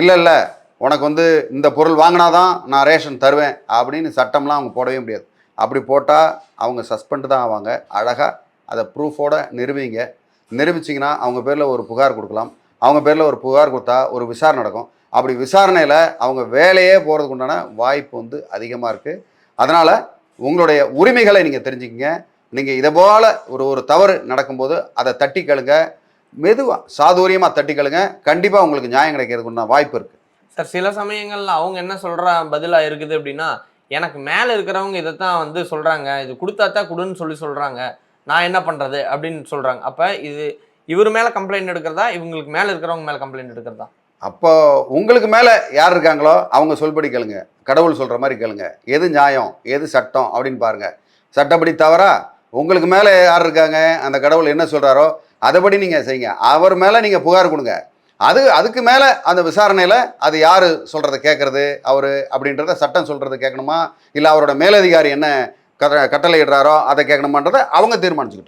இல்லை உனக்கு இந்த பொருள் வாங்கினாதான் நான் ரேஷன் தருவேன் அப்படின்னு சட்டம்லாம் அவங்க போடவே முடியாது. அப்படி போட்டால் அவங்க சஸ்பெண்ட் தான் ஆவாங்க. அழகாக அதை ப்ரூஃபோட நிரூபிங்க. நிரூபிச்சிங்கன்னா அவங்க பேரில் ஒரு புகார் கொடுக்கலாம். அவங்க பேரில் ஒரு புகார் கொடுத்தா ஒரு விசாரணை நடக்கும். அப்படி விசாரணையில் அவங்க வேலையே போகிறதுக்கு உண்டான வாய்ப்பு அதிகமாக இருக்குது. அதனால் உங்களுடைய உரிமைகளை நீங்கள் தெரிஞ்சுக்கிங்க. நீங்கள் இதை போல் ஒரு தவறு நடக்கும்போது அதை தட்டி கேளுங்க. மெதுவாக சாதுரியமாக தட்டி கேளுங்க. கண்டிப்பாக உங்களுக்கு நியாயம் கிடைக்கிறதுக்கு உண்டான வாய்ப்பு இருக்குது. சார் சில சமயங்கள்ல அவங்க என்ன சொல்கிற பதிலாக இருக்குது அப்படின்னா, எனக்கு மேலே இருக்கிறவங்க இதைத்தான் சொல்கிறாங்க, இது கொடுத்தாத்தான் கொடுன்னு சொல்கிறாங்க, நான் என்ன பண்ணுறது அப்படின்னு சொல்கிறாங்க. அப்போ இவர் மேலே கம்ப்ளைண்ட் எடுக்கிறதா, இவங்களுக்கு மேலே இருக்கிறவங்க மேலே கம்ப்ளைண்ட் எடுக்கிறதா? அப்போ உங்களுக்கு மேலே யார் இருக்காங்களோ அவங்க சொல்படி கேளுங்க. கடவுள் சொல்கிற மாதிரி கேளுங்க. எது நியாயம் எது சட்டம் அப்படின்னு பாருங்கள். சட்டப்படி தவறா உங்களுக்கு மேலே யார் இருக்காங்க, அந்த கடவுள் என்ன சொல்கிறாரோ அதைப்படி நீங்கள் செய்யுங்க. அவர் மேலே நீங்கள் புகார் கொடுங்க. அதுக்கு மேலே அந்த விசாரணையில் அது யார் சொல்கிறத கேட்குறது, அவர் அப்படின்றத சட்டம் சொல்கிறத கேட்கணுமா, இல்லை அவரோட மேலதிகாரி என்ன கட்டளை இடுறாரோ அதை கேட்கணுமான்றதை அவங்க தீர்மானிச்சுக்கிட்டோம்.